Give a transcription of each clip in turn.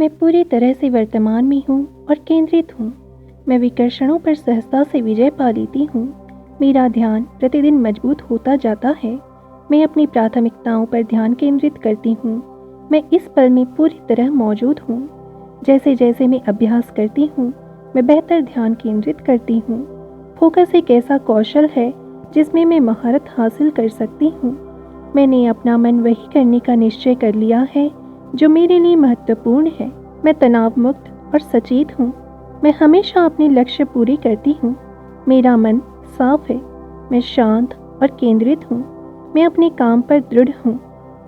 मैं पूरी तरह से वर्तमान में हूँ और केंद्रित हूँ। मैं विकर्षणों पर सहजता से विजय पा लेती हूँ। मेरा ध्यान प्रतिदिन मजबूत होता जाता है। मैं अपनी प्राथमिकताओं पर ध्यान केंद्रित करती हूँ। मैं इस पल में पूरी तरह मौजूद हूँ। जैसे जैसे मैं अभ्यास करती हूँ, मैं बेहतर ध्यान केंद्रित करती हूँ। फोकस एक ऐसा कौशल है जिसमें मैं महारत हासिल कर सकती हूँ। मैंने अपना मन वही करने का निश्चय कर लिया है जो मेरे लिए महत्वपूर्ण है। मैं तनाव मुक्त और सचेत हूँ। मैं हमेशा अपने लक्ष्य पूरे करती हूँ। मेरा मन साफ है। मैं शांत और केंद्रित हूँ। मैं अपने काम पर दृढ़ हूँ।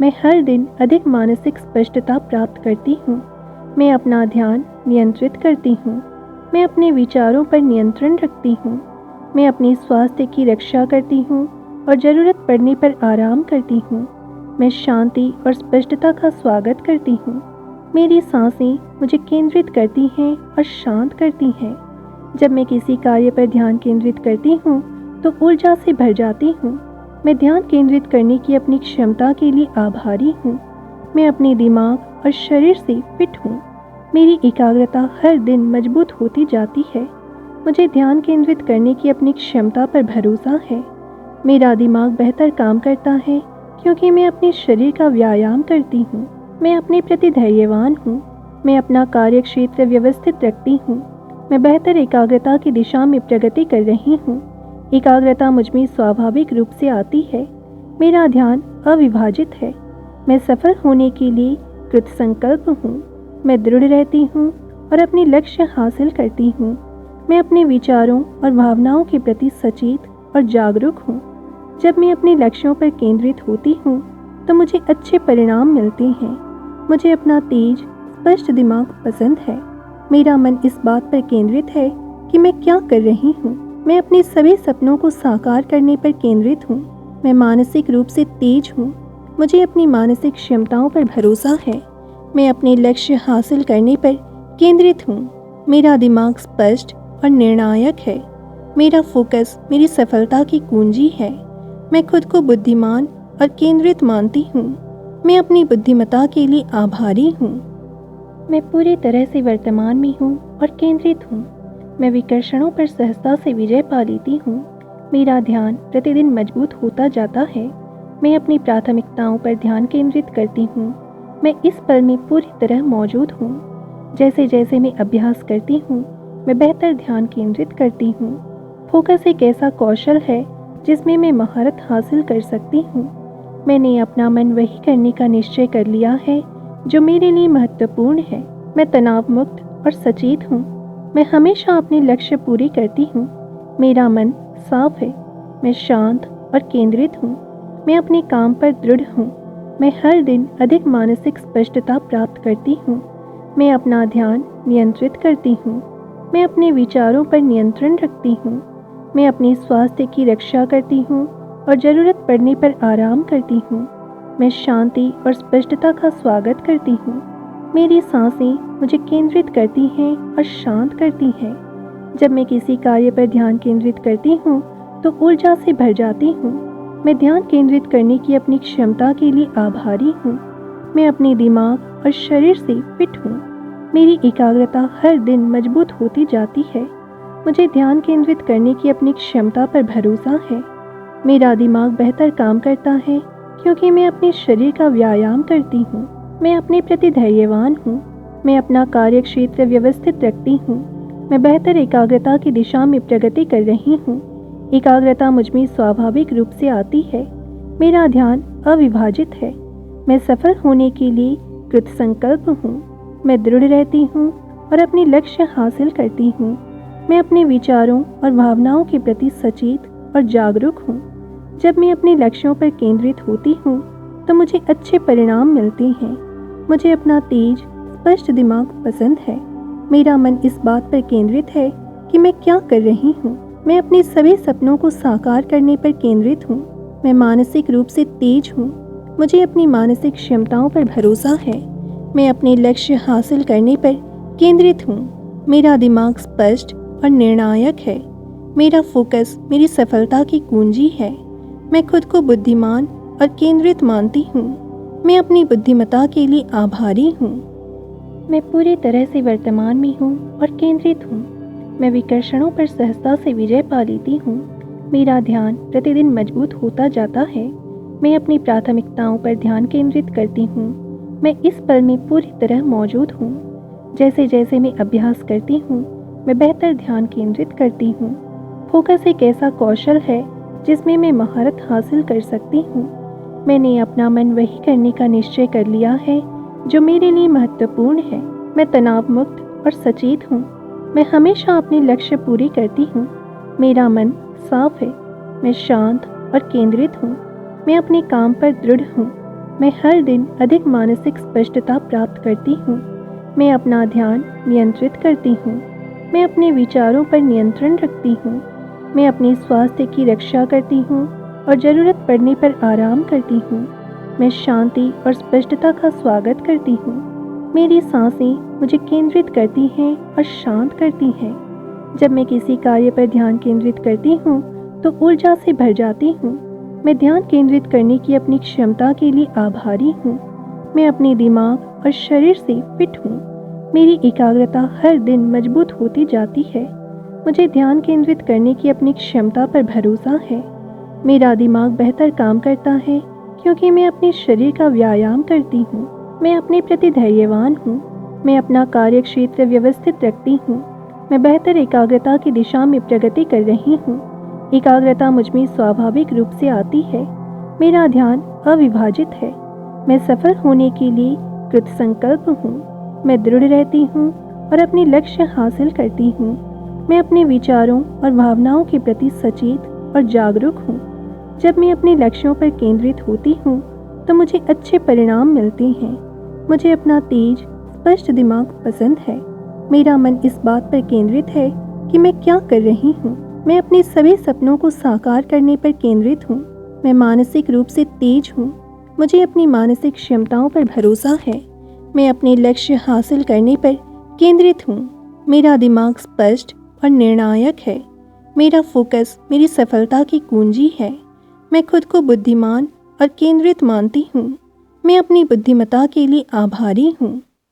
मैं हर दिन अधिक मानसिक स्पष्टता प्राप्त करती हूँ। मैं अपना ध्यान नियंत्रित करती हूँ। मैं अपने विचारों पर नियंत्रण रखती हूँ। मैं अपने स्वास्थ्य की रक्षा करती हूँ और ज़रूरत पड़ने पर आराम करती हूँ। मैं शांति और स्पष्टता का स्वागत करती हूँ। मेरी सांसें मुझे केंद्रित करती हैं और शांत करती हैं। जब मैं किसी कार्य पर ध्यान केंद्रित करती हूँ तो ऊर्जा से भर जाती हूँ। मैं ध्यान केंद्रित करने की अपनी क्षमता के लिए आभारी हूँ। मैं अपने दिमाग और शरीर से फिट हूँ। मेरी एकाग्रता हर दिन मजबूत होती जाती है। मुझे ध्यान केंद्रित करने की अपनी क्षमता पर भरोसा है। मेरा दिमाग बेहतर काम करता है क्योंकि मैं अपने शरीर का व्यायाम करती हूँ। मैं अपने प्रति धैर्यवान हूँ। मैं अपना कार्य क्षेत्र व्यवस्थित रखती हूँ। मैं बेहतर एकाग्रता की दिशा में प्रगति कर रही हूँ। एकाग्रता मुझमें स्वाभाविक रूप से आती है। मेरा ध्यान अविभाजित है। मैं सफल होने के लिए कृत संकल्प हूँ। मैं दृढ़ रहती हूँ और अपने लक्ष्य हासिल करती हूँ। मैं अपने विचारों और भावनाओं के प्रति सचेत और जागरूक हूँ। जब मैं अपने लक्ष्यों पर केंद्रित होती हूँ तो मुझे अच्छे परिणाम मिलते हैं। मुझे अपना तेज स्पष्ट दिमाग पसंद है। मेरा मन इस बात पर केंद्रित है कि मैं क्या कर रही हूँ। मैं अपने सभी सपनों को साकार करने पर केंद्रित हूँ। मैं मानसिक रूप से तेज हूँ। मुझे अपनी मानसिक क्षमताओं पर भरोसा है। मैं अपने लक्ष्य हासिल करने पर केंद्रित हूँ। मेरा दिमाग स्पष्ट और निर्णायक है। मेरा फोकस मेरी सफलता की कुंजी है। मैं खुद को बुद्धिमान और केंद्रित मानती हूँ। मैं अपनी बुद्धिमत्ता के लिए आभारी हूँ। मैं पूरी तरह से वर्तमान में हूँ और केंद्रित हूँ। मैं विकर्षणों पर सहजता से विजय पा लेती हूँ। मेरा ध्यान प्रतिदिन मजबूत होता जाता है। मैं अपनी प्राथमिकताओं पर ध्यान केंद्रित करती हूँ। मैं इस पल में पूरी तरह मौजूद हूँ। जैसे जैसे मैं अभ्यास करती हूँ, मैं बेहतर ध्यान केंद्रित करती हूँ। फोकस एक ऐसा कौशल है जिसमें मैं महारत हासिल कर सकती हूँ। मैंने अपना मन वही करने का निश्चय कर लिया है जो मेरे लिए महत्वपूर्ण है। मैं तनाव मुक्त और सचेत हूँ। मैं हमेशा अपने लक्ष्य पूरे करती हूँ। मेरा मन साफ है। मैं शांत और केंद्रित हूँ। मैं अपने काम पर दृढ़ हूँ। मैं हर दिन अधिक मानसिक स्पष्टता प्राप्त करती हूँ। मैं अपना ध्यान नियंत्रित करती हूँ। मैं अपने विचारों पर नियंत्रण रखती हूँ। मैं अपने स्वास्थ्य की रक्षा करती हूँ और ज़रूरत पड़ने पर आराम करती हूँ। मैं शांति और स्पष्टता का स्वागत करती हूँ। मेरी सांसें मुझे केंद्रित करती हैं और शांत करती हैं। जब मैं किसी कार्य पर ध्यान केंद्रित करती हूँ तो ऊर्जा से भर जाती हूँ। मैं ध्यान केंद्रित करने की अपनी क्षमता के लिए आभारी हूँ। मैं अपने दिमाग और शरीर से फिट हूँ। मेरी एकाग्रता हर दिन मजबूत होती जाती है। मुझे ध्यान केंद्रित करने की अपनी क्षमता पर भरोसा है। मेरा दिमाग बेहतर काम करता है क्योंकि मैं अपने शरीर का व्यायाम करती हूँ। मैं अपने प्रति धैर्यवान हूँ। मैं अपना कार्य क्षेत्र व्यवस्थित रखती हूँ। मैं बेहतर एकाग्रता की दिशा में प्रगति कर रही हूँ। एकाग्रता मुझमें स्वाभाविक रूप से आती है। मेरा ध्यान अविभाजित है। मैं सफल होने के लिए कृत संकल्प हूँ। मैं दृढ़ रहती हूँ और अपने लक्ष्य हासिल करती हूँ। मैं अपने विचारों और भावनाओं के प्रति सचेत और जागरूक हूँ। जब मैं अपने लक्ष्यों पर केंद्रित होती हूँ तो मुझे अच्छे परिणाम मिलते हैं। मुझे अपना तेज स्पष्ट दिमाग पसंद है। मेरा मन इस बात पर केंद्रित है कि मैं क्या कर रही हूँ। मैं अपने सभी सपनों को साकार करने पर केंद्रित हूँ। मैं मानसिक रूप से तेज हूँ। मुझे अपनी मानसिक क्षमताओं पर भरोसा है। मैं अपने लक्ष्य हासिल करने पर केंद्रित हूँ। मेरा दिमाग स्पष्ट और निर्णायक है। मेरा फोकस मेरी सफलता की कुंजी है। मैं खुद को बुद्धिमान और केंद्रित मानती हूँ। मैं अपनी बुद्धिमत्ता के लिए आभारी हूँ। मैं पूरी तरह से वर्तमान में हूँ और केंद्रित हूँ। मैं विकर्षणों पर सहजता से विजय पा लेती हूँ। मेरा ध्यान प्रतिदिन मजबूत होता जाता है। मैं अपनी प्राथमिकताओं पर ध्यान केंद्रित करती हूँ। मैं इस पल में पूरी तरह मौजूद हूँ। जैसे जैसे मैं अभ्यास करती हूँ, मैं बेहतर ध्यान केंद्रित करती हूँ। फोकस एक ऐसा कौशल है जिसमें मैं महारत हासिल कर सकती हूँ। मैंने अपना मन वही करने का निश्चय कर लिया है जो मेरे लिए महत्वपूर्ण है। मैं तनाव मुक्त और सचेत हूँ। मैं हमेशा अपने लक्ष्य पूरे करती हूँ। मेरा मन साफ है। मैं शांत और केंद्रित हूँ। मैं अपने काम पर दृढ़ हूँ। मैं हर दिन अधिक मानसिक स्पष्टता प्राप्त करती हूँ। मैं अपना ध्यान नियंत्रित करती हूँ। मैं अपने विचारों पर नियंत्रण रखती हूँ। मैं अपने स्वास्थ्य की रक्षा करती हूँ और ज़रूरत पड़ने पर आराम करती हूँ। मैं शांति और स्पष्टता का स्वागत करती हूँ। मेरी सांसें मुझे केंद्रित करती हैं और शांत करती हैं। जब मैं किसी कार्य पर ध्यान केंद्रित करती हूँ तो ऊर्जा से भर जाती हूँ। मैं ध्यान केंद्रित करने की अपनी क्षमता के लिए आभारी हूँ। मैं अपने दिमाग और शरीर से फिट हूँ। मेरी एकाग्रता हर दिन मजबूत होती जाती है। मुझे ध्यान केंद्रित करने की अपनी क्षमता पर भरोसा है। मेरा दिमाग बेहतर काम करता है क्योंकि मैं अपने शरीर का व्यायाम करती हूँ। मैं अपने प्रति धैर्यवान हूँ। मैं अपना कार्य क्षेत्र व्यवस्थित रखती हूँ। मैं बेहतर एकाग्रता की दिशा में प्रगति कर रही हूँ। एकाग्रता मुझमें स्वाभाविक रूप से आती है। मेरा ध्यान अविभाजित है। मैं सफल होने के लिए कृत संकल्प हूँ। मैं दृढ़ रहती हूँ और अपने लक्ष्य हासिल करती हूँ। मैं अपने विचारों और भावनाओं के प्रति सचेत और जागरूक हूँ। जब मैं अपने लक्ष्यों पर केंद्रित होती हूँ तो मुझे अच्छे परिणाम मिलते हैं। मुझे अपना तेज स्पष्ट दिमाग पसंद है। मेरा मन इस बात पर केंद्रित है कि मैं क्या कर रही हूँ। मैं अपने सभी सपनों को साकार करने पर केंद्रित हूँ। मैं मानसिक रूप से तेज हूँ। मुझे अपनी मानसिक क्षमताओं पर भरोसा है। मैं अपने लक्ष्य हासिल करने पर केंद्रित हूँ। मेरा दिमाग स्पष्ट और निर्णायक है। मेरा फोकस मेरी सफलता की कुंजी है। मैं खुद को बुद्धिमान और केंद्रित मानती हूँ। मैं अपनी बुद्धिमत्ता के लिए आभारी हूँ।